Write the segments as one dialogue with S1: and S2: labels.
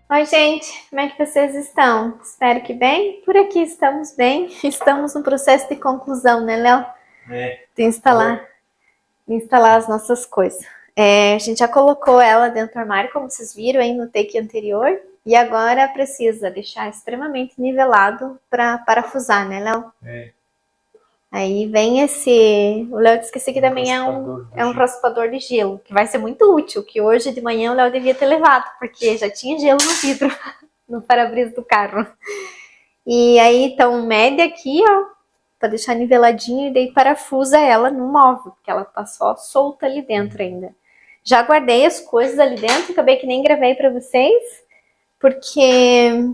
S1: Oi, gente, como é que vocês estão? Espero que bem. Por aqui estamos bem. Estamos no processo de conclusão, né, Léo? De instalar as nossas coisas. A gente já colocou ela dentro do armário, como vocês viram aí no take anterior. E agora precisa deixar extremamente nivelado para parafusar, né, Léo? Aí vem esse. O Léo disse que esse aqui também é um raspador de gelo, que vai ser muito útil, que hoje de manhã o Léo devia ter levado, porque já tinha gelo no vidro, no para-brisa do carro. E aí, então, mede aqui, ó, pra deixar niveladinho e daí parafusa ela no móvel, porque ela tá só solta ali dentro ainda. Já guardei as coisas ali dentro, acabei que nem gravei pra vocês, porque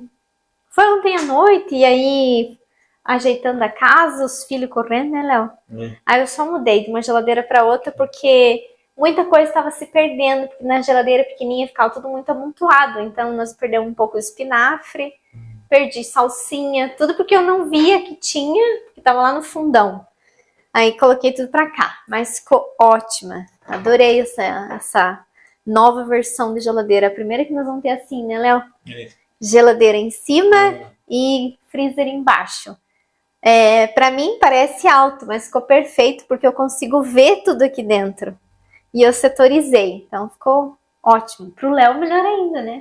S1: foi ontem à noite e aí ajeitando a casa, os filhos correndo, né, Léo? Aí eu só mudei de uma geladeira pra outra porque muita coisa estava se perdendo, porque na geladeira pequenininha ficava tudo muito amontoado, então nós perdemos um pouco o espinafre, perdi salsinha, tudo porque eu não via que tinha, que tava lá no fundão. Aí coloquei tudo pra cá, mas ficou ótima. Adorei essa nova versão de geladeira. A primeira que nós vamos ter assim, né, Léo? Geladeira em cima e freezer embaixo. Pra mim parece alto, mas ficou perfeito porque eu consigo ver tudo aqui dentro. E eu setorizei, então ficou ótimo. Pro Léo, melhor ainda, né?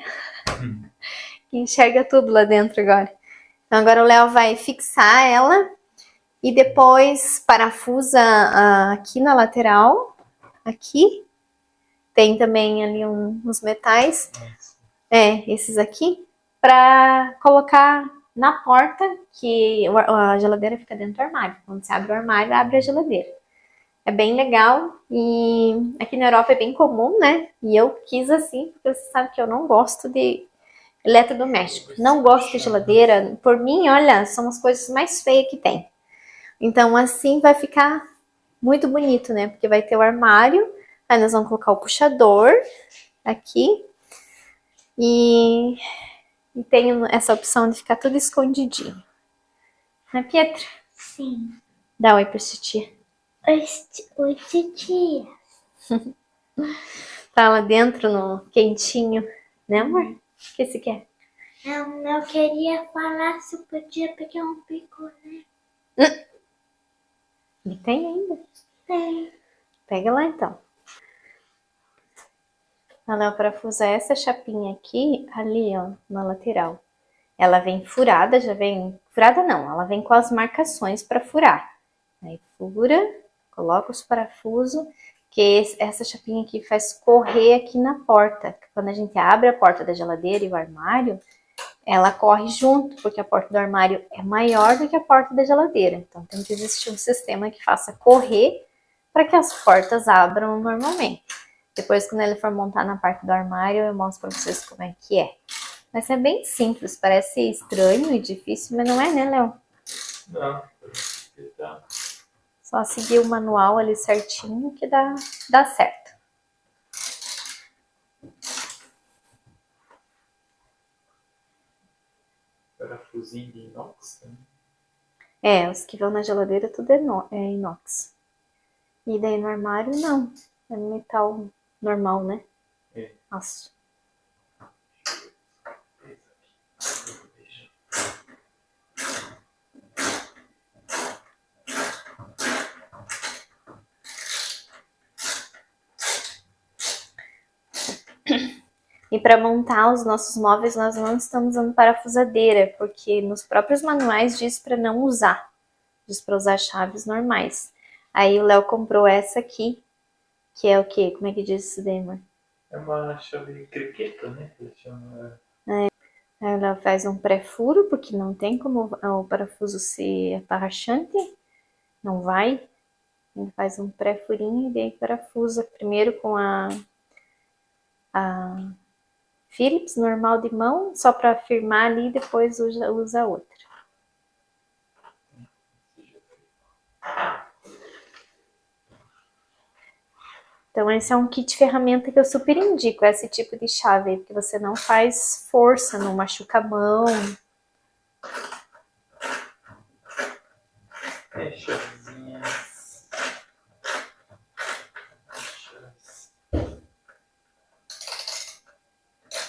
S1: Que enxerga tudo lá dentro agora. Então agora o Léo vai fixar ela e depois parafusa aqui na lateral. Aqui. Tem também ali uns metais. Esses aqui. Pra colocar na porta, que a geladeira fica dentro do armário. Quando você abre o armário, abre a geladeira. É bem legal e aqui na Europa é bem comum, né? E eu quis assim, porque você sabe que eu não gosto de eletrodoméstico. Não gosto de geladeira. Por mim, olha, são as coisas mais feias que tem. Então assim vai ficar muito bonito, né? Porque vai ter o armário, aí nós vamos colocar o puxador aqui e tem essa opção de ficar tudo escondidinho. Né, Pietra?
S2: Sim.
S1: Dá oi pra titia.
S2: Oi, titia.
S1: Tá lá dentro no quentinho, né, amor? O que você quer?
S2: Eu queria falar se eu podia pegar um picolé.
S1: E tem ainda.
S2: Tem.
S1: Pega lá então. Ela parafusa essa chapinha aqui, ali, ó, na lateral. Ela vem furada, já vem. Furada não, ela vem com as marcações para furar. Aí fura, coloca os parafusos, que essa chapinha aqui faz correr aqui na porta. Quando a gente abre a porta da geladeira e o armário, ela corre junto, porque a porta do armário é maior do que a porta da geladeira. Então tem que existir um sistema que faça correr para que as portas abram normalmente. Depois, quando ele for montar na parte do armário, eu mostro para vocês como é que é. Mas é bem simples, parece estranho e difícil, mas não é, né, Léo?
S3: Não.
S1: Só seguir o manual ali certinho que dá certo.
S3: Parafusinho de inox, né?
S1: Os que vão na geladeira tudo é inox. E daí no armário, não. É metal normal, né? Aço. E para montar os nossos móveis, nós não estamos usando parafusadeira, porque nos próprios manuais diz para não usar. Diz para usar chaves normais. Aí o Léo comprou essa aqui, que é o quê? Como é que diz isso daí, amor?
S3: É uma chave criqueta, né?
S1: Aí o Léo faz um pré-furo, porque não tem como o parafuso ser atarrachante. Não vai. Ele faz um pré-furinho e daí parafusa primeiro com a Phillips normal de mão, só para firmar ali e depois usa outra. Então esse é um kit ferramenta que eu super indico, esse tipo de chave, porque você não faz força, não machuca a mão.
S3: Chavezinhas.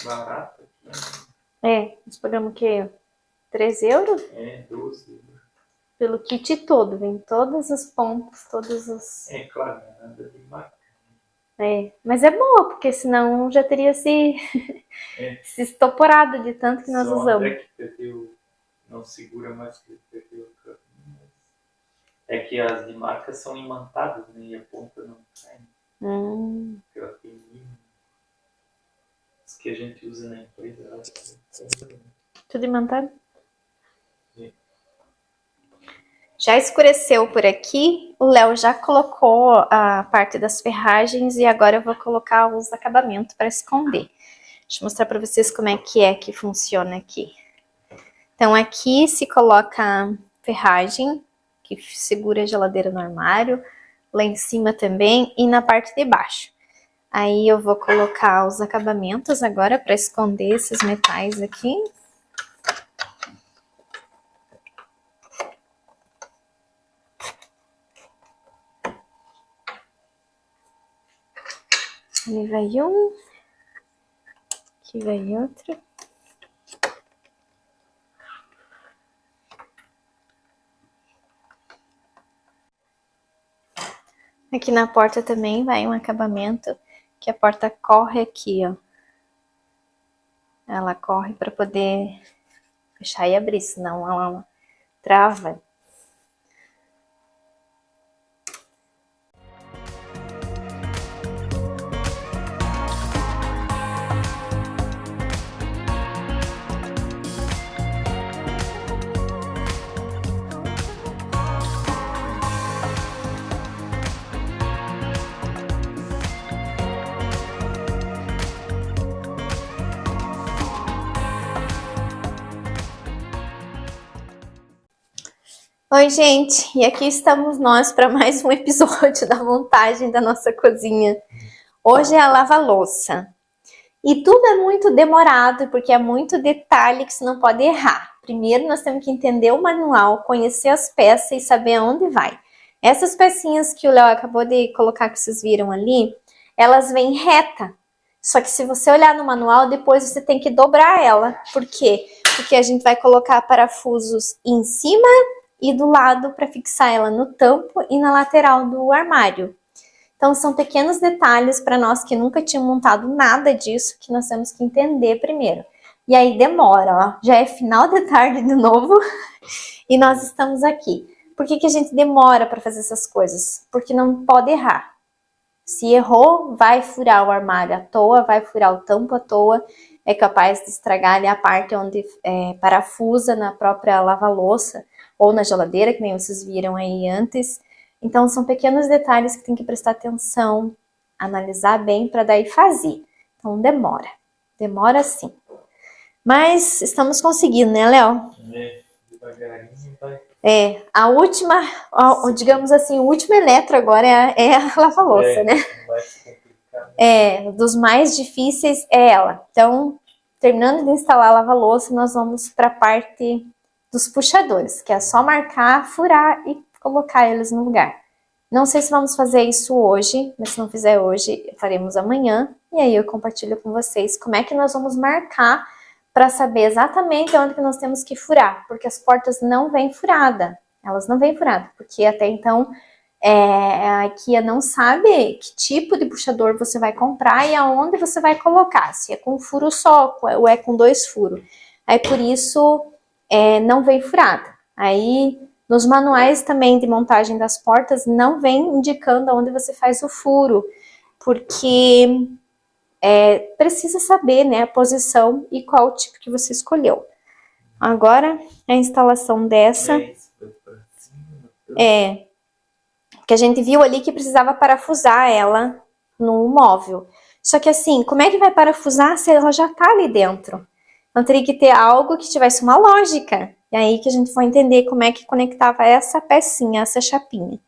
S3: Barato aqui.
S1: Nós pagamos o quê? 13 euros?
S3: 12 euros.
S1: Pelo kit todo, vem todas as pontas, todas as...
S3: Claro, não é nada de marca.
S1: Mas é boa, porque senão já teria se estoporado de tanto que nós
S3: Só
S1: usamos.
S3: André que perdeu, não segura mais que ele perdeu o caminho. É que as de marca são imantadas, né? E a ponta não sai. Porque ela tem mínimo. As que a gente usa na empresa, elas são
S1: Tudo imantado?
S3: Sim.
S1: Já escureceu por aqui, o Léo já colocou a parte das ferragens e agora eu vou colocar os acabamentos para esconder. Deixa eu mostrar para vocês como é que funciona aqui. Então aqui se coloca ferragem, que segura a geladeira no armário, lá em cima também e na parte de baixo. Aí eu vou colocar os acabamentos agora para esconder esses metais aqui. Ali vai um, aqui vai outro. Aqui na porta também vai um acabamento, que a porta corre aqui, ó. Ela corre para poder fechar e abrir, senão ela trava. Oi, gente, e aqui estamos nós para mais um episódio da montagem da nossa cozinha. Hoje é a lava-louça. E tudo é muito demorado, porque é muito detalhe que você não pode errar. Primeiro nós temos que entender o manual, conhecer as peças e saber aonde vai. Essas pecinhas que o Léo acabou de colocar, que vocês viram ali, elas vêm reta. Só que se você olhar no manual, depois você tem que dobrar ela. Por quê? Porque a gente vai colocar parafusos em cima e do lado para fixar ela no tampo e na lateral do armário. Então são pequenos detalhes para nós que nunca tínhamos montado nada disso, que nós temos que entender primeiro. E aí demora, ó, já é final de tarde de novo e nós estamos aqui. Por que a gente demora para fazer essas coisas? Porque não pode errar. Se errou, vai furar o armário à toa, vai furar o tampo à toa, é capaz de estragar ali a parte onde parafusa na própria lava-louça, ou na geladeira, que nem vocês viram aí antes. Então, são pequenos detalhes que tem que prestar atenção, analisar bem para daí fazer. Então, demora. Demora sim. Mas estamos conseguindo, né, Léo?
S3: Devagarinho vai.
S1: A última, digamos assim, o último eletro agora é a lava-louça, né?
S3: Vai se complicar.
S1: Dos mais difíceis é ela. Então, terminando de instalar a lava-louça, nós vamos para a parte dos puxadores, que é só marcar, furar e colocar eles no lugar. Não sei se vamos fazer isso hoje, mas se não fizer hoje, faremos amanhã. E aí eu compartilho com vocês como é que nós vamos marcar para saber exatamente onde que nós temos que furar, porque as portas não vêm furada. Elas não vêm furadas, porque até então a IKEA não sabe que tipo de puxador você vai comprar e aonde você vai colocar, se é com um furo só ou é com 2 furos. Aí por isso não vem furada. Aí nos manuais também de montagem das portas não vem indicando onde você faz o furo, porque precisa saber, né, a posição e qual o tipo que você escolheu. Agora a instalação dessa que a gente viu ali que precisava parafusar ela no móvel. Só que assim, como é que vai parafusar se ela já tá ali dentro? Então teria que ter algo que tivesse uma lógica. E aí que a gente foi entender como é que conectava essa pecinha, essa chapinha.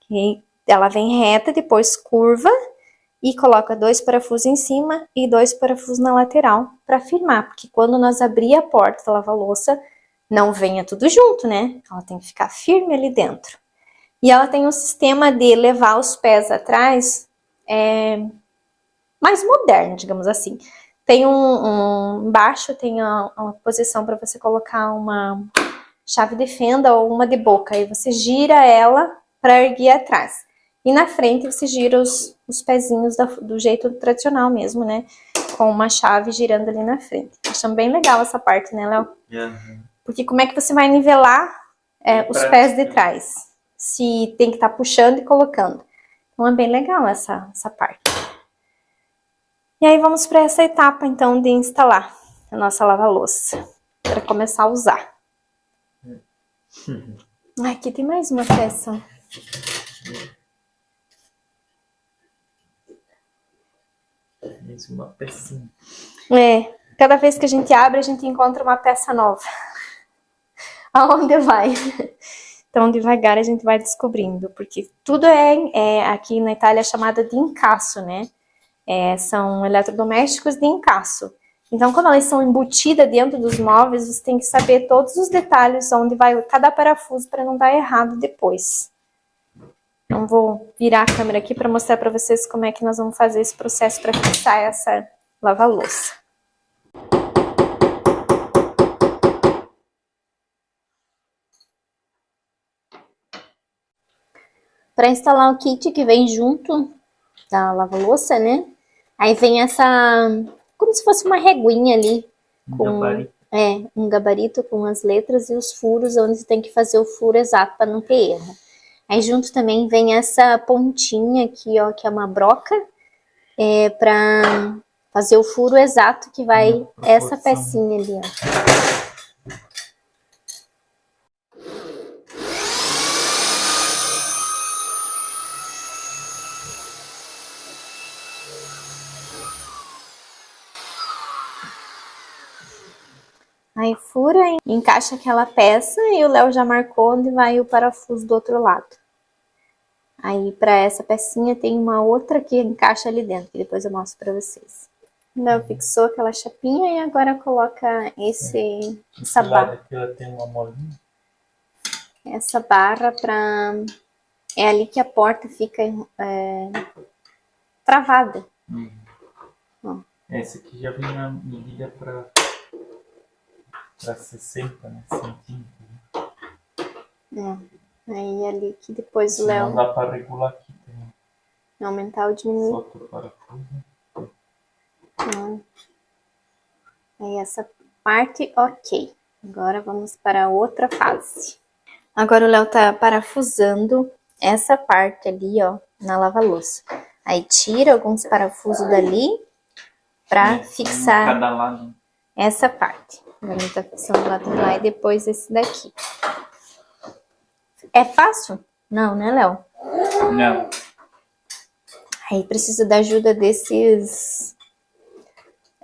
S1: Que ela vem reta, depois curva e coloca 2 parafusos em cima e 2 parafusos na lateral para firmar. Porque quando nós abrir a porta da lava-louça, não venha tudo junto, né? Ela tem que ficar firme ali dentro. E ela tem um sistema de levar os pés atrás mais moderno, digamos assim. Tem embaixo tem uma posição para você colocar uma chave de fenda ou uma de boca. Aí você gira ela para erguer atrás. E na frente você gira os pezinhos do jeito tradicional mesmo, né? Com uma chave girando ali na frente. Achando bem legal essa parte, né, Léo?
S3: Uhum.
S1: Porque como é que você vai nivelar os pés de trás? Se tem que estar puxando e colocando. Então é bem legal essa parte. E aí vamos para essa etapa, então, de instalar a nossa lava-louça. Para começar a usar. Aqui tem mais uma peça.
S3: Mais uma pecinha.
S1: Cada vez que a gente abre, a gente encontra uma peça nova. Aonde vai? Então, devagar a gente vai descobrindo, porque tudo aqui na Itália é chamado de incasso, né? São eletrodomésticos de incasso. Então, quando elas são embutidas dentro dos móveis, você tem que saber todos os detalhes, onde vai cada parafuso para não dar errado depois. Então, vou virar a câmera aqui para mostrar para vocês como é que nós vamos fazer esse processo para fixar essa lava-louça. Para instalar o kit que vem junto da lava-louça, né? Aí vem essa, como se fosse uma reguinha ali.
S3: Gabarito.
S1: Um gabarito com as letras e os furos, onde você tem que fazer o furo exato para não ter erro. Aí junto também vem essa pontinha aqui, ó, que é uma broca, para fazer o furo exato que vai essa pecinha ali, ó. Aí fura, encaixa aquela peça e o Léo já marcou onde vai o parafuso do outro lado. Aí para essa pecinha tem uma outra que encaixa ali dentro, que depois eu mostro para vocês. O Léo fixou aquela chapinha e agora coloca essa barra.
S3: Aqui ela tem uma molinha.
S1: Essa barra para... É ali que a porta fica travada.
S3: Essa aqui já vem na medida para 60, né? Centímetros.
S1: Aí ali que depois o Léo...
S3: Não dá para regular aqui também.
S1: Aumentar ou diminuir.
S3: Solta o parafuso.
S1: Aí essa parte, ok. Agora vamos para a outra fase. Agora o Léo tá parafusando essa parte ali, ó, na lava-louça. Aí tira alguns parafusos dali para fixar
S3: cada lado.
S1: Essa parte. Agora ele tá fixando o lado de lá e depois esse daqui. É fácil? Não, né, Léo?
S3: Não.
S1: Aí precisa da ajuda desses...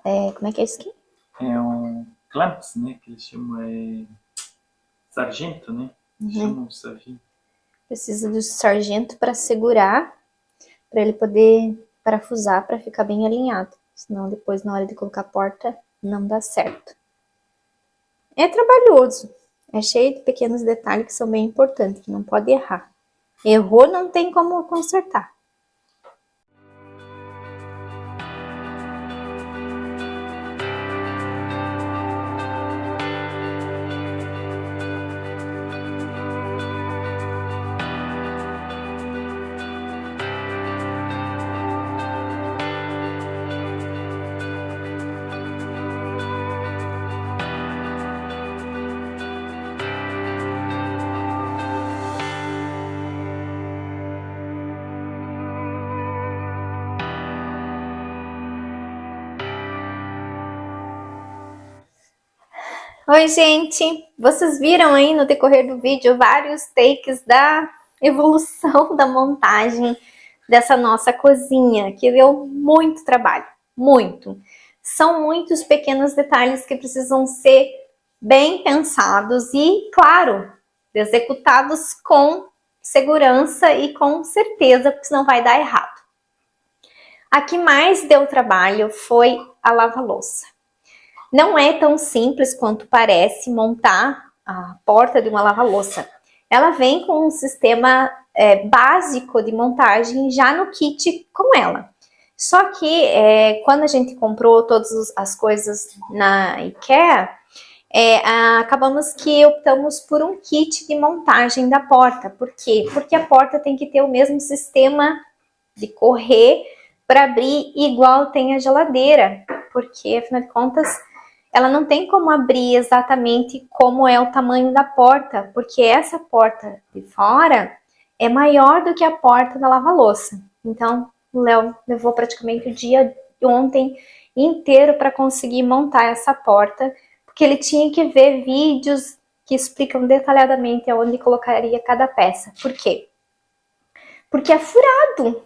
S1: como é que é isso aqui?
S3: É um clamps, né? Que eles chamam sargento, né? Chamam sargento.
S1: Precisa do sargento para segurar, para ele poder parafusar, para ficar bem alinhado. Senão depois na hora de colocar a porta não dá certo. É trabalhoso. É cheio de pequenos detalhes que são bem importantes, que não pode errar. Errou, não tem como consertar. Oi, gente! Vocês viram aí no decorrer do vídeo vários takes da evolução da montagem dessa nossa cozinha, que deu muito trabalho, muito. São muitos pequenos detalhes que precisam ser bem pensados e, claro, executados com segurança e com certeza, porque senão vai dar errado. A que mais deu trabalho foi a lava-louça. Não é tão simples quanto parece montar a porta de uma lava-louça. Ela vem com um sistema básico de montagem já no kit com ela. Só que quando a gente comprou todas as coisas na IKEA, acabamos que optamos por um kit de montagem da porta. Por quê? Porque a porta tem que ter o mesmo sistema de correr para abrir igual tem a geladeira. Porque, afinal de contas, ela não tem como abrir exatamente como é o tamanho da porta. Porque essa porta de fora é maior do que a porta da lava-louça. Então, o Léo levou praticamente o dia de ontem inteiro para conseguir montar essa porta, porque ele tinha que ver vídeos que explicam detalhadamente aonde colocaria cada peça. Por quê? Porque é furado.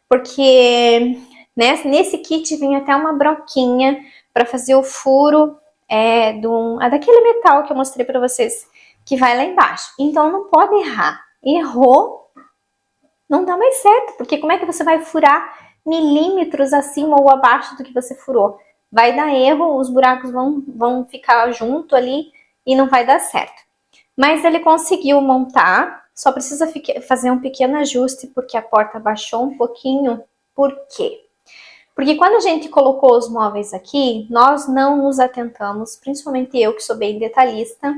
S1: Porque nesse kit vem até uma broquinha para fazer o furo daquele metal que eu mostrei para vocês, que vai lá embaixo. Então não pode errar. Errou, não dá mais certo, porque como é que você vai furar milímetros acima ou abaixo do que você furou? Vai dar erro, os buracos vão ficar junto ali e não vai dar certo. Mas ele conseguiu montar, só precisa fazer um pequeno ajuste porque a porta baixou um pouquinho. Por quê? Porque quando a gente colocou os móveis aqui, nós não nos atentamos, principalmente eu que sou bem detalhista,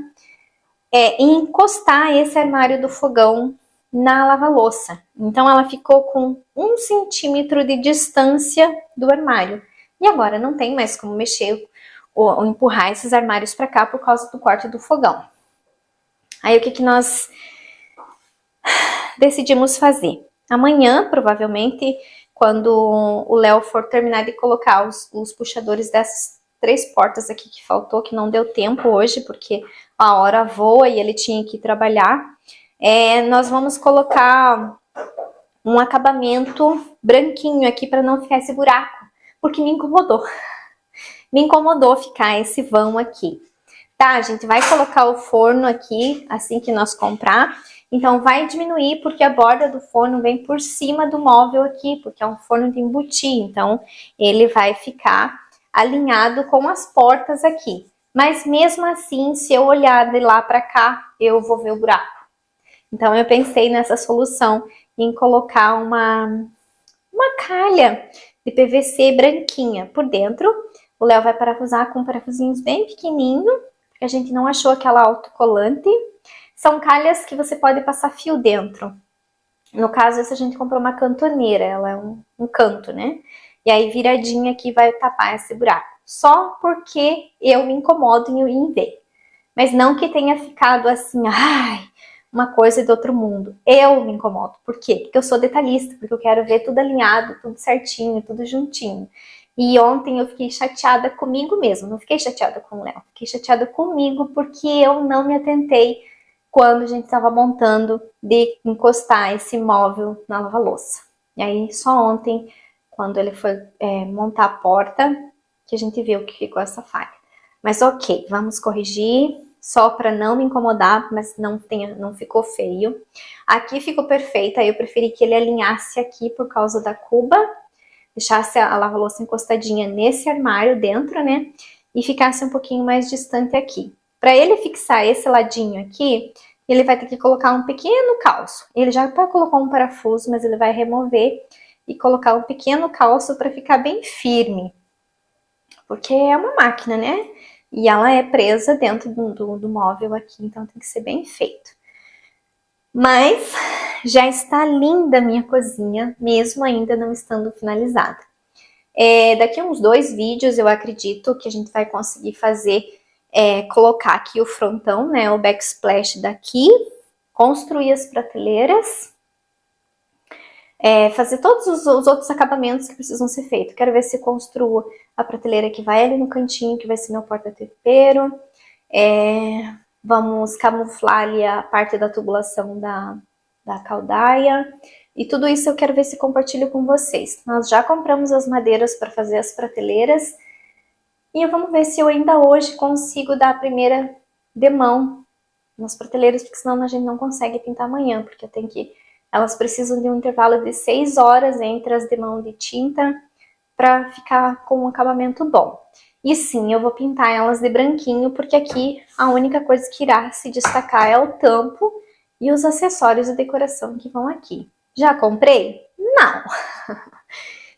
S1: em encostar esse armário do fogão na lava-louça. Então ela ficou com 1 centímetro de distância do armário. E agora não tem mais como mexer ou empurrar esses armários para cá por causa do corte do fogão. Aí o que nós decidimos fazer? Amanhã, provavelmente, quando o Léo for terminar de colocar os puxadores dessas 3 portas aqui que faltou, que não deu tempo hoje, porque a hora voa e ele tinha que trabalhar, nós vamos colocar um acabamento branquinho aqui para não ficar esse buraco, porque me incomodou. Me incomodou ficar esse vão aqui. Tá, a gente vai colocar o forno aqui assim que nós comprar. Então vai diminuir porque a borda do forno vem por cima do móvel aqui, porque é um forno de embutir. Então ele vai ficar alinhado com as portas aqui. Mas mesmo assim, se eu olhar de lá para cá, eu vou ver o buraco. Então eu pensei nessa solução em colocar uma calha de PVC branquinha por dentro. O Léo vai parafusar com parafusinhos bem pequenininhos, porque a gente não achou aquela autocolante. São calhas que você pode passar fio dentro. No caso, essa a gente comprou uma cantoneira, ela é um canto, né? E aí viradinha aqui vai tapar esse buraco. Só porque eu me incomodo em ver. Mas não que tenha ficado assim, uma coisa do outro mundo. Eu me incomodo. Por quê? Porque eu sou detalhista, porque eu quero ver tudo alinhado, tudo certinho, tudo juntinho. E ontem eu fiquei chateada comigo mesma, não fiquei chateada com o Léo, fiquei chateada comigo porque eu não me atentei quando a gente estava montando de encostar esse móvel na lava-louça. E aí só ontem, quando ele foi montar a porta, que a gente viu que ficou essa falha. Mas ok, vamos corrigir, só para não me incomodar, mas não ficou feio. Aqui ficou perfeita, eu preferi que ele alinhasse aqui por causa da cuba, deixasse a lava-louça encostadinha nesse armário dentro, né? E ficasse um pouquinho mais distante aqui. Para ele fixar esse ladinho aqui, ele vai ter que colocar um pequeno calço. Ele já colocou um parafuso, mas ele vai remover e colocar um pequeno calço para ficar bem firme. Porque é uma máquina, né? E ela é presa dentro do móvel aqui, então tem que ser bem feito. Mas já está linda a minha cozinha, mesmo ainda não estando finalizada. Daqui a uns 2 vídeos eu acredito que a gente vai conseguir fazer, colocar aqui o frontão, né, o backsplash daqui, construir as prateleiras, fazer todos os outros acabamentos que precisam ser feitos. Quero ver se construo a prateleira que vai ali no cantinho, que vai ser meu porta-tempero. Vamos camuflar ali a parte da tubulação da caldaia. E tudo isso eu quero ver se compartilho com vocês. Nós já compramos as madeiras para fazer as prateleiras. E vamos ver se eu ainda hoje consigo dar a primeira demão nas prateleiras, porque senão a gente não consegue pintar amanhã, porque elas precisam de um intervalo de 6 horas entre as demãos de tinta para ficar com um acabamento bom. E sim, eu vou pintar elas de branquinho, porque aqui a única coisa que irá se destacar é o tampo e os acessórios de decoração que vão aqui. Já comprei? Não!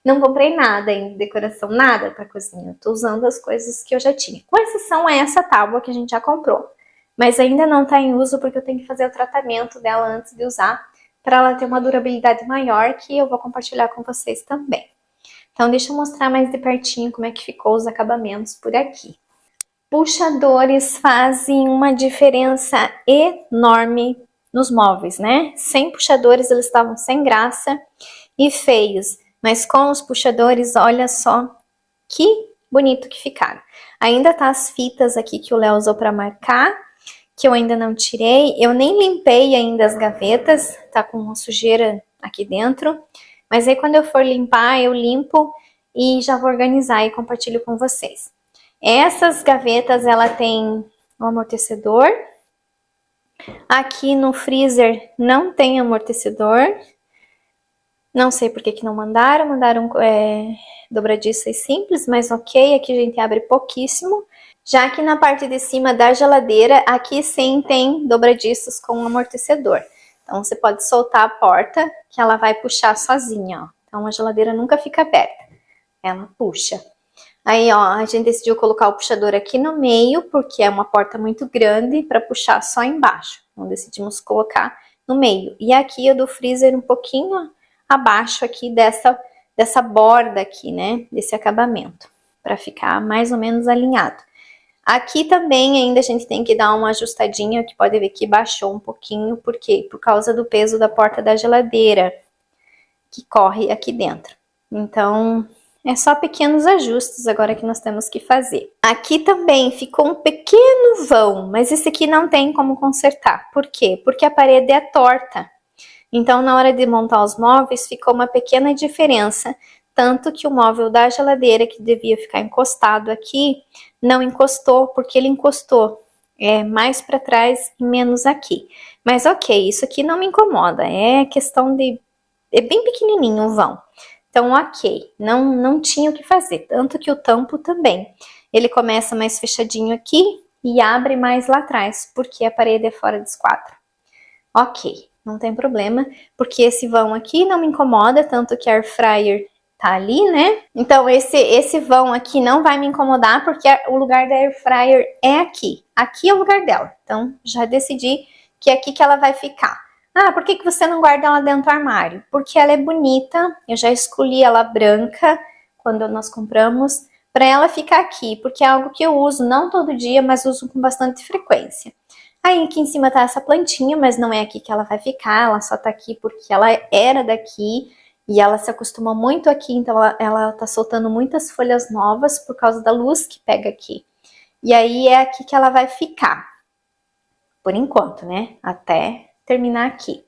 S1: Não comprei nada em decoração, nada para cozinha. Eu tô usando as coisas que eu já tinha. Com exceção a essa tábua que a gente já comprou. Mas ainda não tá em uso porque eu tenho que fazer o tratamento dela antes de usar, para ela ter uma durabilidade maior, que eu vou compartilhar com vocês também. Então deixa eu mostrar mais de pertinho como é que ficou os acabamentos por aqui. Puxadores fazem uma diferença enorme nos móveis, né? Sem puxadores eles estavam sem graça e feios, mas com os puxadores, olha só que bonito que ficaram. Ainda tá as fitas aqui que o Léo usou para marcar, que eu ainda não tirei. Eu nem limpei ainda as gavetas, tá com uma sujeira aqui dentro. Mas aí quando eu for limpar, eu limpo e já vou organizar e compartilho com vocês. Essas gavetas, ela tem um amortecedor. Aqui no freezer não tem amortecedor. Não sei por que não mandaram dobradiças simples, mas ok, aqui a gente abre pouquíssimo. Já aqui na parte de cima da geladeira, aqui sim tem dobradiços com amortecedor. Então você pode soltar a porta que ela vai puxar sozinha, ó. Então a geladeira nunca fica aberta, ela puxa. Aí ó, a gente decidiu colocar o puxador aqui no meio, porque é uma porta muito grande para puxar só embaixo. Então decidimos colocar no meio. E aqui o do freezer um pouquinho abaixo aqui dessa borda aqui, né, desse acabamento, para ficar mais ou menos alinhado. Aqui também ainda a gente tem que dar uma ajustadinha, que pode ver que baixou um pouquinho, por quê? Por causa do peso da porta da geladeira, que corre aqui dentro. Então, é só pequenos ajustes agora que nós temos que fazer. Aqui também ficou um pequeno vão, mas esse aqui não tem como consertar. Por quê? Porque a parede é torta. Então, na hora de montar os móveis, ficou uma pequena diferença. Tanto que o móvel da geladeira, que devia ficar encostado aqui, não encostou, porque ele encostou mais para trás e menos aqui. Mas ok, isso aqui não me incomoda, é questão de... é bem pequenininho o vão. Então ok, não tinha o que fazer, tanto que o tampo também. Ele começa mais fechadinho aqui e abre mais lá atrás, porque a parede é fora de esquadro. Ok, não tem problema, porque esse vão aqui não me incomoda, tanto que a air fryer tá ali, né? Então esse vão aqui não vai me incomodar, porque o lugar da air fryer é aqui. Aqui é o lugar dela. Então já decidi que é aqui que ela vai ficar. Ah, por que você não guarda ela dentro do armário? Porque ela é bonita. Eu já escolhi ela branca quando nós compramos, para ela ficar aqui, porque é algo que eu uso não todo dia, mas uso com bastante frequência. Aí aqui em cima tá essa plantinha, mas não é aqui que ela vai ficar, ela só tá aqui porque ela era daqui. E ela se acostumou muito aqui, então ela tá soltando muitas folhas novas por causa da luz que pega aqui. E aí é aqui que ela vai ficar, por enquanto, né? Até terminar aqui.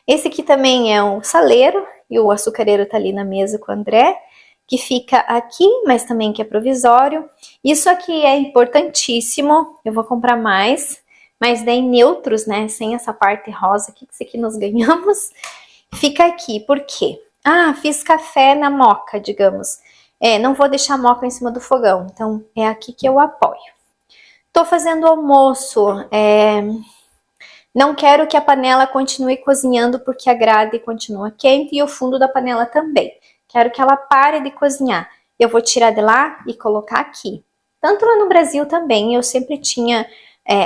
S1: Esse aqui também é um saleiro, e o açucareiro tá ali na mesa com o André, que fica aqui, mas também que é provisório. Isso aqui é importantíssimo, eu vou comprar mais, mas daí neutros, né? Sem essa parte rosa aqui, que isso aqui nós ganhamos. Fica aqui, por quê? Ah, fiz café na moca, digamos. Não vou deixar a moca em cima do fogão, então é aqui que eu apoio. Tô fazendo almoço, não quero que a panela continue cozinhando porque a grade continua quente e o fundo da panela também. Quero que ela pare de cozinhar. Eu vou tirar de lá e colocar aqui. Tanto lá no Brasil também, eu sempre tinha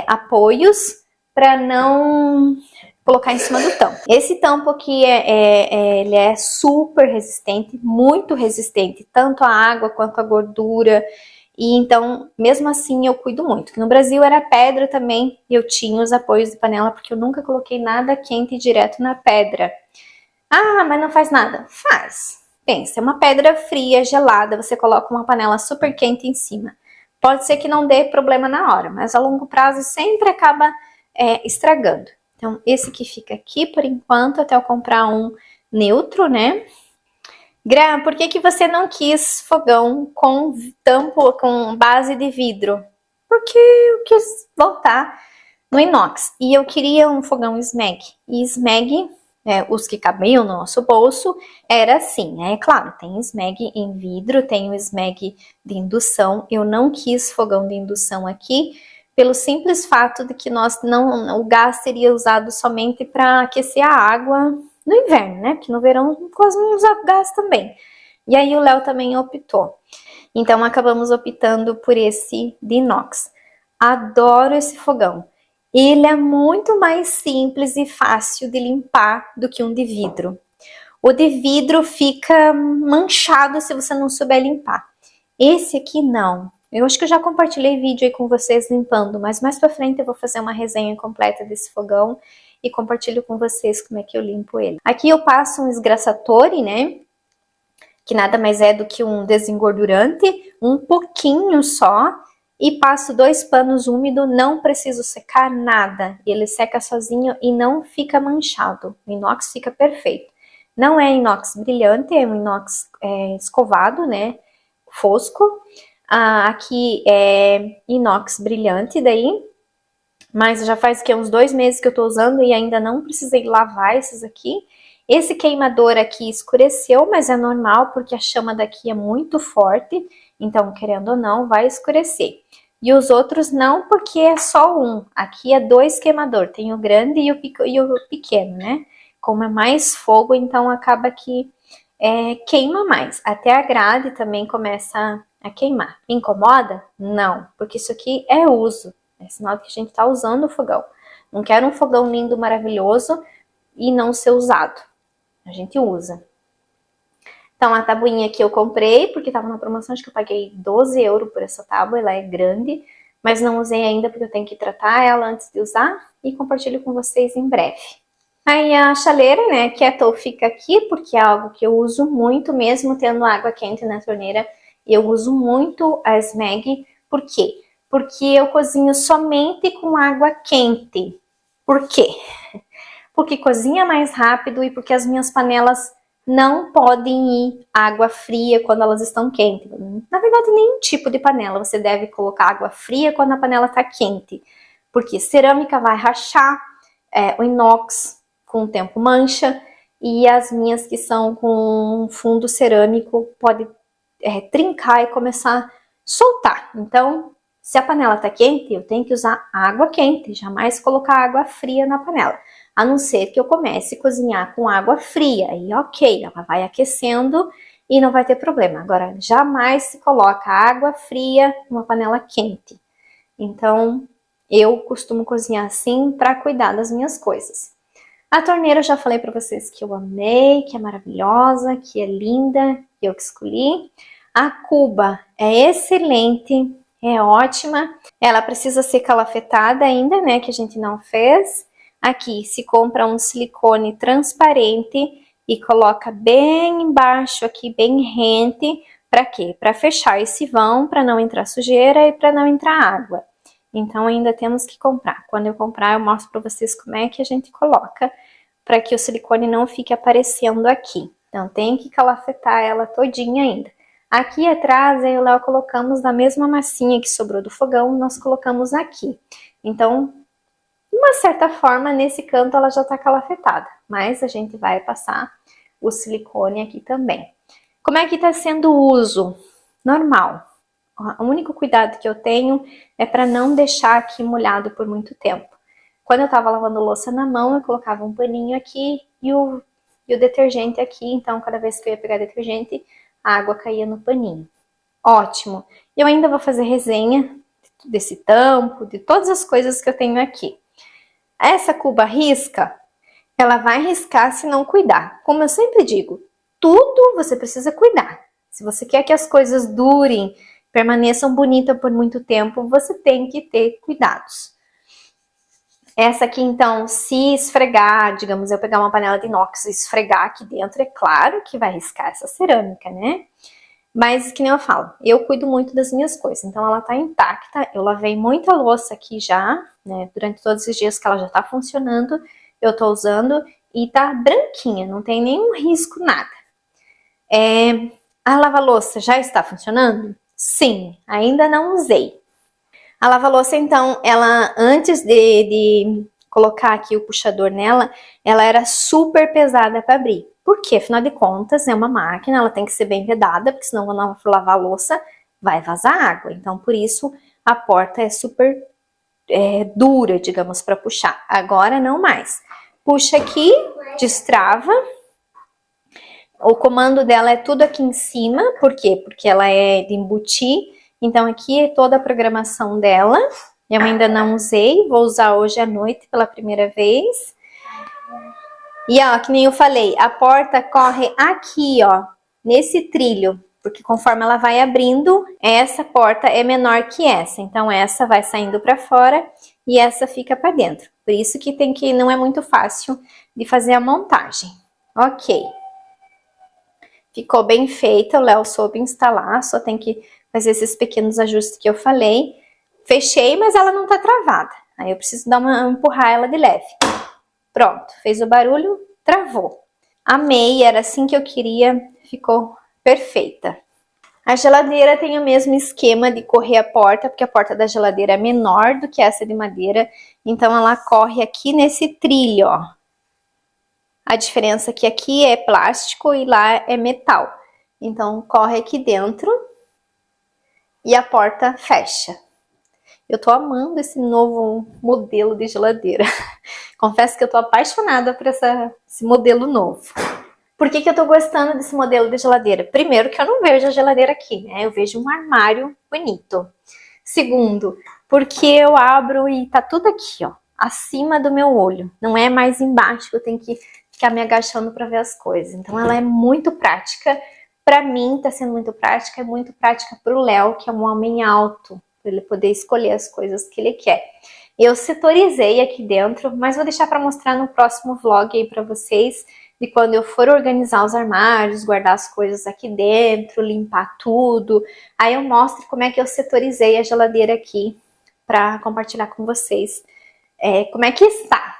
S1: apoios para não colocar em cima do tampo. Esse tampo aqui ele é super resistente, muito resistente, tanto à água quanto à gordura. E então, mesmo assim, eu cuido muito. No Brasil era pedra também, eu tinha os apoios de panela, porque eu nunca coloquei nada quente direto na pedra. Ah, mas não faz nada. Faz. Pensa, é uma pedra fria, gelada, você coloca uma panela super quente em cima. Pode ser que não dê problema na hora, mas a longo prazo sempre acaba estragando. Então, esse que fica aqui por enquanto, até eu comprar um neutro, né? Gra, por que você não quis fogão com tampo, com base de vidro? Porque eu quis voltar no inox. E eu queria um fogão Smeg. E Smeg, os que cabiam no nosso bolso, era assim, né? Claro, tem Smeg em vidro, tem o Smeg de indução. Eu não quis fogão de indução aqui, pelo simples fato de que o gás seria usado somente para aquecer a água no inverno, né? Porque no verão quase não usa gás também. E aí o Léo também optou. Então acabamos optando por esse de inox. Adoro esse fogão. Ele é muito mais simples e fácil de limpar do que um de vidro. O de vidro fica manchado se você não souber limpar. Esse aqui não. Eu acho que eu já compartilhei vídeo aí com vocês limpando, mas mais pra frente eu vou fazer uma resenha completa desse fogão e compartilho com vocês como é que eu limpo ele. Aqui eu passo um esgraçatore, né? Que nada mais é do que um desengordurante, um pouquinho só, e passo 2 panos úmidos, não preciso secar nada. Ele seca sozinho e não fica manchado. O inox fica perfeito. Não é inox brilhante, é um inox escovado, né? Fosco. Aqui é inox brilhante daí, mas já faz que uns 2 meses que eu tô usando e ainda não precisei lavar esses aqui. Esse queimador aqui escureceu, mas é normal porque a chama daqui é muito forte, então querendo ou não vai escurecer. E os outros não, porque é só um. Aqui é 2 queimador, tem o grande e o pequeno, né? Como é mais fogo, então acaba que queima mais. Até a grade também começa a queimar. Me incomoda? Não, porque isso aqui é uso. É sinal que a gente tá usando o fogão. Não quero um fogão lindo, maravilhoso e não ser usado. A gente usa. Então a tabuinha aqui eu comprei, porque tava na promoção, acho que eu paguei 12 € por essa tábua, ela é grande, mas não usei ainda porque eu tenho que tratar ela antes de usar e compartilho com vocês em breve. Aí a chaleira, né, Kettle fica aqui, porque é algo que eu uso muito, mesmo tendo água quente na torneira, eu uso muito a Smeg. Por quê? Porque eu cozinho somente com água quente. Por quê? Porque cozinha mais rápido e porque as minhas panelas não podem ir água fria quando elas estão quentes. Na verdade, nenhum tipo de panela você deve colocar água fria quando a panela está quente, porque cerâmica vai rachar, o inox com o tempo mancha, e as minhas que são com fundo cerâmico pode trincar e começar a soltar. Então, se a panela está quente, eu tenho que usar água quente, jamais colocar água fria na panela. A não ser que eu comece a cozinhar com água fria, aí ok, ela vai aquecendo e não vai ter problema. Agora, jamais se coloca água fria numa panela quente. Então, eu costumo cozinhar assim para cuidar das minhas coisas. A torneira eu já falei para vocês que eu amei, que é maravilhosa, que é linda, que eu que escolhi. A cuba é excelente, é ótima. Ela precisa ser calafetada ainda, né, que a gente não fez. Aqui se compra um silicone transparente e coloca bem embaixo aqui, bem rente. Para quê? Para fechar esse vão, para não entrar sujeira e para não entrar água. Então ainda temos que comprar. Quando eu comprar eu mostro para vocês como é que a gente coloca, para que o silicone não fique aparecendo aqui. Então tem que calafetar ela todinha ainda. Aqui atrás eu e o Léo colocamos na mesma massinha que sobrou do fogão, nós colocamos aqui. Então, de uma certa forma, nesse canto ela já está calafetada, mas a gente vai passar o silicone aqui também. Como é que está sendo o uso? Normal. O único cuidado que eu tenho é para não deixar aqui molhado por muito tempo. Quando eu estava lavando louça na mão, eu colocava um paninho aqui e o detergente aqui, então cada vez que eu ia pegar detergente, a água caía no paninho. Ótimo! Eu ainda vou fazer resenha desse tampo, de todas as coisas que eu tenho aqui. Essa cuba risca, ela vai riscar se não cuidar. Como eu sempre digo, tudo você precisa cuidar. Se você quer que as coisas durem, permaneçam bonitas por muito tempo, você tem que ter cuidados. Essa aqui, então, se esfregar, digamos, eu pegar uma panela de inox e esfregar aqui dentro, é claro que vai riscar essa cerâmica, né? Mas, que nem eu falo, eu cuido muito das minhas coisas, então ela tá intacta. Eu lavei muita louça aqui já, né? Durante todos esses dias que ela já tá funcionando, eu tô usando e tá branquinha, não tem nenhum risco, nada. A lava-louça já está funcionando? Sim, ainda não usei. A lava-louça, então, ela, antes de colocar aqui o puxador nela, ela era super pesada para abrir. Porque, afinal de contas, é uma máquina, ela tem que ser bem vedada, porque senão quando ela for lavar a louça, vai vazar água. Então, por isso, a porta é super dura, digamos, para puxar. Agora, não mais. Puxa aqui, destrava. O comando dela é tudo aqui em cima. Por quê? Porque ela é de embutir. Então aqui é toda a programação dela. Eu ainda não usei, vou usar hoje à noite pela primeira vez. E ó, que nem eu falei, a porta corre aqui, ó, nesse trilho. Porque conforme ela vai abrindo, essa porta é menor que essa. Então essa vai saindo para fora e essa fica para dentro. Por isso que não é muito fácil de fazer a montagem. Ok. Ficou bem feita, o Léo soube instalar, só tem que fazer esses pequenos ajustes que eu falei. Fechei, mas ela não tá travada. Aí eu preciso empurrar ela de leve. Pronto, fez o barulho, travou. Amei, era assim que eu queria, ficou perfeita. A geladeira tem o mesmo esquema de correr a porta, porque a porta da geladeira é menor do que essa de madeira. Então ela corre aqui nesse trilho, ó. A diferença é que aqui é plástico e lá é metal. Então corre aqui dentro e a porta fecha. Eu tô amando esse novo modelo de geladeira. Confesso que eu tô apaixonada por esse modelo novo. Por que eu tô gostando desse modelo de geladeira? Primeiro, que eu não vejo a geladeira aqui, né? Eu vejo um armário bonito. Segundo, porque eu abro e tá tudo aqui, ó, acima do meu olho. Não é mais embaixo que eu tenho que ficar me agachando para ver as coisas. Então ela é muito prática. Para mim tá sendo muito prática, é muito prática pro Léo, que é um homem alto, para ele poder escolher as coisas que ele quer. Eu setorizei aqui dentro, mas vou deixar para mostrar no próximo vlog aí para vocês, de quando eu for organizar os armários, guardar as coisas aqui dentro, limpar tudo. Aí eu mostro como é que eu setorizei a geladeira aqui para compartilhar com vocês. Como é que está?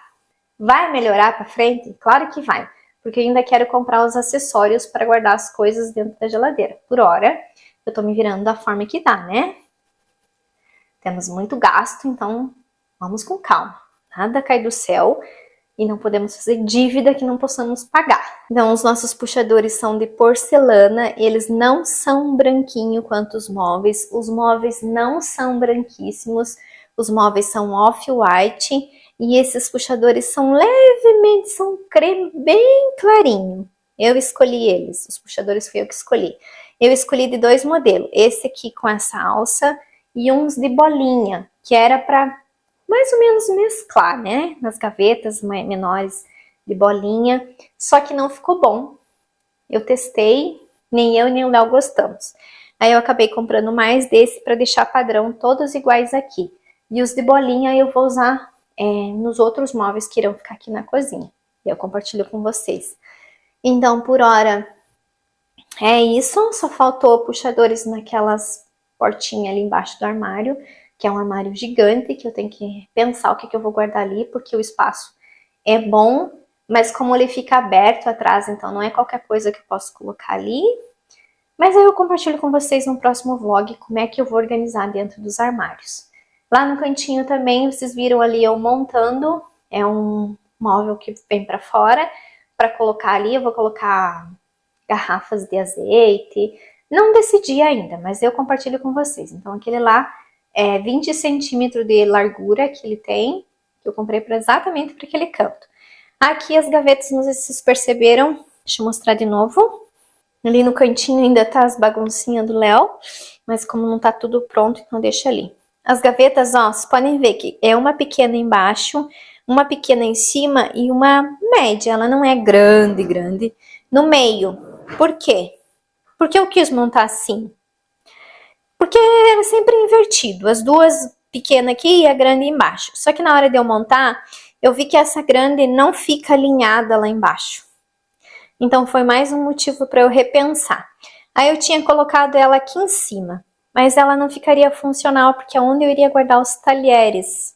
S1: Vai melhorar para frente? Claro que vai, porque eu ainda quero comprar os acessórios para guardar as coisas dentro da geladeira. Por hora, eu tô me virando da forma que dá, né? Temos muito gasto, então vamos com calma. Nada cai do céu e não podemos fazer dívida que não possamos pagar. Então, os nossos puxadores são de porcelana, eles não são branquinho quanto os móveis não são branquíssimos, os móveis são off-white e esses puxadores são levemente, são creme bem clarinho. Eu escolhi eles, os puxadores fui eu que escolhi. Eu escolhi de 2 modelos, esse aqui com essa alça e uns de bolinha, que era para mais ou menos mesclar, né? Nas gavetas menores de bolinha, só que não ficou bom. Eu testei, nem eu nem o Léo gostamos. Aí eu acabei comprando mais desse para deixar padrão todos iguais aqui. E os de bolinha eu vou usar nos outros móveis que irão ficar aqui na cozinha. E eu compartilho com vocês. Então, por hora, é isso. Só faltou puxadores naquelas portinhas ali embaixo do armário, que é um armário gigante, que eu tenho que pensar o que eu vou guardar ali, porque o espaço é bom, mas como ele fica aberto atrás, então não é qualquer coisa que eu posso colocar ali. Mas aí eu compartilho com vocês no próximo vlog como é que eu vou organizar dentro dos armários. Lá no cantinho também, vocês viram ali eu montando, é um móvel que vem para fora, para colocar ali, eu vou colocar garrafas de azeite. Não decidi ainda, mas eu compartilho com vocês. Então aquele lá é 20 centímetros de largura que ele tem, que eu comprei exatamente para aquele canto. Aqui as gavetas, não sei se vocês perceberam, deixa eu mostrar de novo. Ali no cantinho ainda tá as baguncinhas do Léo, mas como não tá tudo pronto, então deixa ali. As gavetas, ó, vocês podem ver que é uma pequena embaixo, uma pequena em cima e uma média. Ela não é grande, no meio. Por quê? Porque eu quis montar assim. Porque era sempre invertido, as duas pequenas aqui e a grande embaixo. Só que na hora de eu montar, eu vi que essa grande não fica alinhada lá embaixo. Então foi mais um motivo para eu repensar. Aí eu tinha colocado ela aqui em cima, mas ela não ficaria funcional porque é onde eu iria guardar os talheres.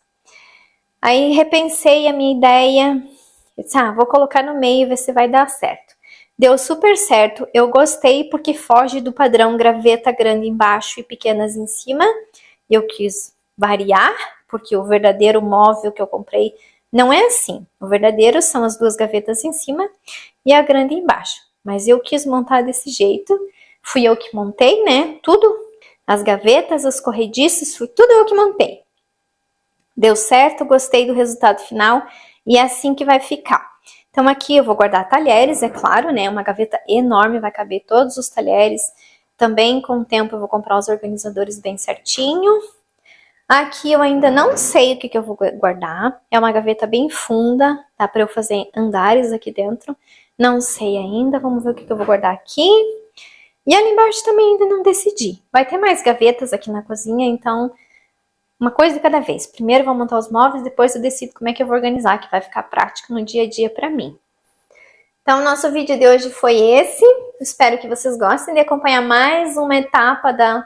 S1: Aí repensei a minha ideia, disse, vou colocar no meio e ver se vai dar certo. Deu super certo, eu gostei porque foge do padrão graveta grande embaixo e pequenas em cima. Eu quis variar, porque o verdadeiro móvel que eu comprei não é assim. O verdadeiro são as duas gavetas em cima e a grande embaixo. Mas eu quis montar desse jeito, fui eu que montei, né? Tudo, as gavetas, os corrediços, foi tudo eu que montei. Deu certo, gostei do resultado final e é assim que vai ficar. Então aqui eu vou guardar talheres, é claro, né? Uma gaveta enorme, vai caber todos os talheres. Também com o tempo eu vou comprar os organizadores bem certinho. Aqui eu ainda não sei o que eu vou guardar. É uma gaveta bem funda, dá para eu fazer andares aqui dentro. Não sei ainda, vamos ver o que eu vou guardar aqui. E ali embaixo também ainda não decidi. Vai ter mais gavetas aqui na cozinha, então uma coisa de cada vez. Primeiro eu vou montar os móveis, depois eu decido como é que eu vou organizar, que vai ficar prático no dia a dia para mim. Então, o nosso vídeo de hoje foi esse. Espero que vocês gostem de acompanhar mais uma etapa da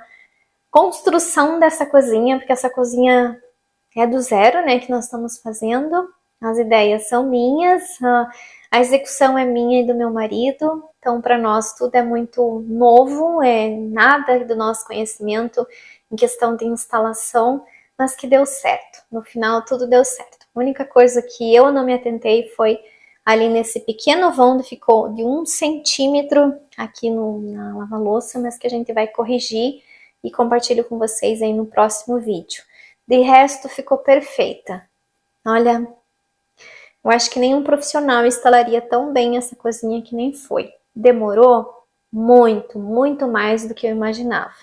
S1: construção dessa cozinha, porque essa cozinha é do zero, né, que nós estamos fazendo. As ideias são minhas, a execução é minha e do meu marido. Então, para nós, tudo é muito novo, é nada do nosso conhecimento em questão de instalação, mas que deu certo. No final, tudo deu certo. A única coisa que eu não me atentei foi ali nesse pequeno vão que ficou de 1 centímetro aqui na lava-louça, mas que a gente vai corrigir e compartilho com vocês aí no próximo vídeo. De resto, ficou perfeita. Olha, eu acho que nenhum profissional instalaria tão bem essa cozinha que nem foi. Demorou muito, muito mais do que eu imaginava.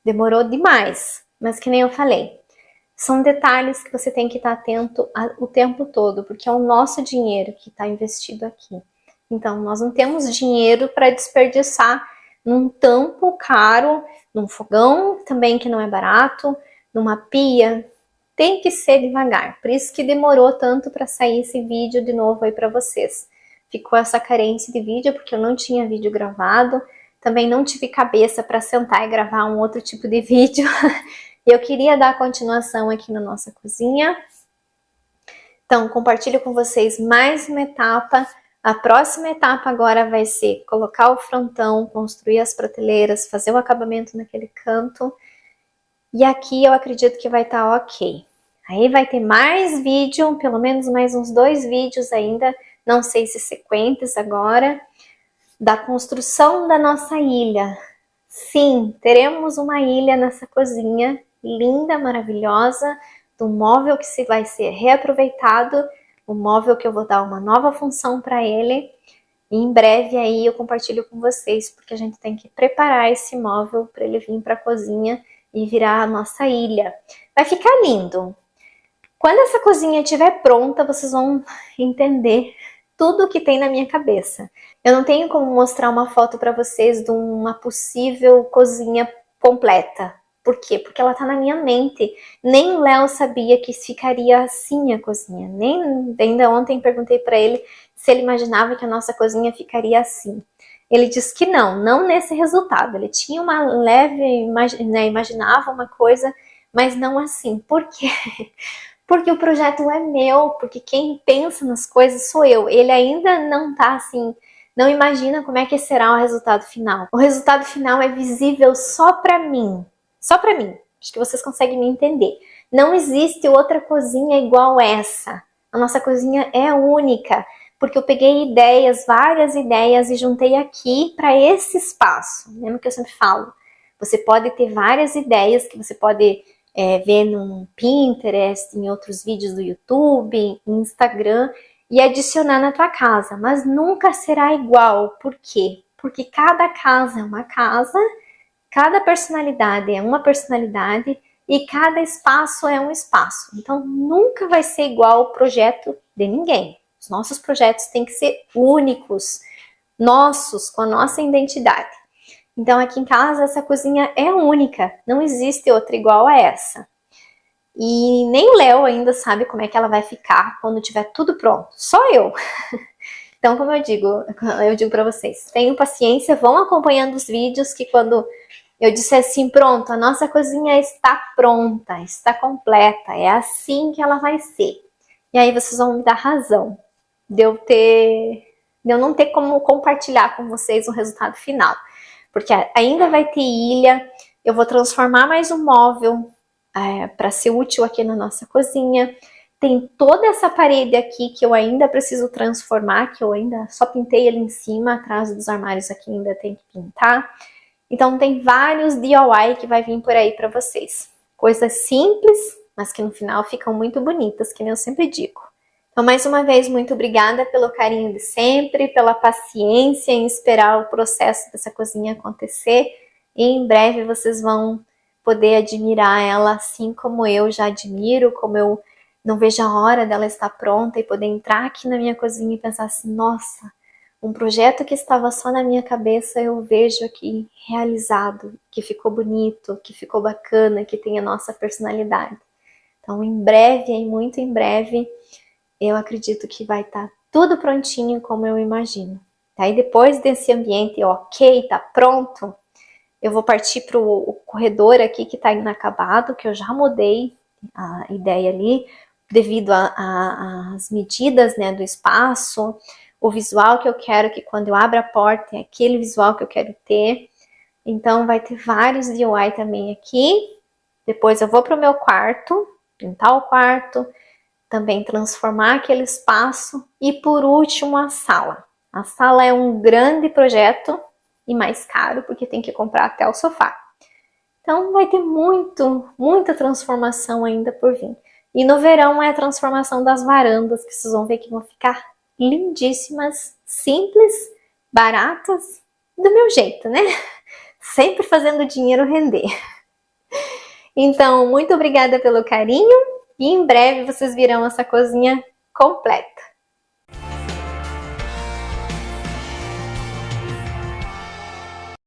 S1: Demorou demais, mas que nem eu falei. São detalhes que você tem que estar atento o tempo todo, porque é o nosso dinheiro que está investido aqui. Então, nós não temos dinheiro para desperdiçar num tampo caro, num fogão também que não é barato, numa pia. Tem que ser devagar. Por isso que demorou tanto para sair esse vídeo de novo aí para vocês. Ficou essa carência de vídeo, porque eu não tinha vídeo gravado. Também não tive cabeça para sentar e gravar um outro tipo de vídeo. Eu queria dar continuação aqui na nossa cozinha. Então, compartilho com vocês mais uma etapa. A próxima etapa agora vai ser colocar o frontão, construir as prateleiras, fazer o acabamento naquele canto. E aqui eu acredito que vai estar ok. Aí vai ter mais vídeo, pelo menos mais uns 2 vídeos ainda, não sei se sequentes agora, da construção da nossa ilha. Sim, teremos uma ilha nessa cozinha, linda, maravilhosa, do móvel que vai ser reaproveitado, um móvel que eu vou dar uma nova função para ele. E em breve aí eu compartilho com vocês, porque a gente tem que preparar esse móvel para ele vir para a cozinha e virar a nossa ilha. Vai ficar lindo. Quando essa cozinha estiver pronta, vocês vão entender tudo o que tem na minha cabeça. Eu não tenho como mostrar uma foto para vocês de uma possível cozinha completa. Por quê? Porque ela tá na minha mente. Nem o Léo sabia que ficaria assim a cozinha. Ainda ontem perguntei para ele se ele imaginava que a nossa cozinha ficaria assim. Ele disse que não nesse resultado. Ele tinha uma leve, imaginava uma coisa, mas não assim. Por quê? Porque o projeto é meu, porque quem pensa nas coisas sou eu. Ele ainda não tá assim, não imagina como é que será o resultado final. O resultado final é visível só pra mim. Só pra mim. Acho que vocês conseguem me entender. Não existe outra cozinha igual essa. A nossa cozinha é única, porque eu peguei ideias, várias ideias e juntei aqui para esse espaço. Lembra que eu sempre falo? Você pode ter várias ideias que você pode ver no Pinterest, em outros vídeos do YouTube, Instagram, e adicionar na tua casa, mas nunca será igual. Por quê? Porque cada casa é uma casa, cada personalidade é uma personalidade e cada espaço é um espaço. Então nunca vai ser igual o projeto de ninguém. Os nossos projetos têm que ser únicos, nossos, com a nossa identidade. Então aqui em casa essa cozinha é única, não existe outra igual a essa. E nem o Léo ainda sabe como é que ela vai ficar quando tiver tudo pronto, só eu. Então, como eu digo para vocês, tenham paciência, vão acompanhando os vídeos, que quando eu disser assim, pronto, a nossa cozinha está pronta, está completa, é assim que ela vai ser. E aí vocês vão me dar razão de eu não ter como compartilhar com vocês o resultado final. Porque ainda vai ter ilha, eu vou transformar mais um móvel para ser útil aqui na nossa cozinha. Tem toda essa parede aqui que eu ainda preciso transformar, que eu ainda só pintei ali em cima, atrás dos armários aqui ainda tem que pintar. Então tem vários DIY que vai vir por aí para vocês. Coisas simples, mas que no final ficam muito bonitas, que nem eu sempre digo. Então, mais uma vez, muito obrigada pelo carinho de sempre, pela paciência em esperar o processo dessa cozinha acontecer. E em breve vocês vão poder admirar ela assim como eu já admiro, como eu não vejo a hora dela estar pronta e poder entrar aqui na minha cozinha e pensar assim, nossa, um projeto que estava só na minha cabeça eu vejo aqui realizado, que ficou bonito, que ficou bacana, que tem a nossa personalidade. Então, em breve, muito em breve, eu acredito que vai estar tudo prontinho como eu imagino. Aí depois desse ambiente ok, tá pronto, eu vou partir para o corredor aqui que está inacabado, que eu já mudei a ideia ali, devido às medidas, né, do espaço, o visual que eu quero, que quando eu abro a porta é aquele visual que eu quero ter. Então vai ter vários DIY também aqui. Depois eu vou para o meu quarto, pintar o quarto, também transformar aquele espaço e por último a sala. A sala é um grande projeto e mais caro porque tem que comprar até o sofá. Então vai ter muita transformação ainda por vir. E no verão é a transformação das varandas, que vocês vão ver que vão ficar lindíssimas, simples, baratas, do meu jeito, né? Sempre fazendo o dinheiro render. Então, muito obrigada pelo carinho e em breve vocês virão essa cozinha completa.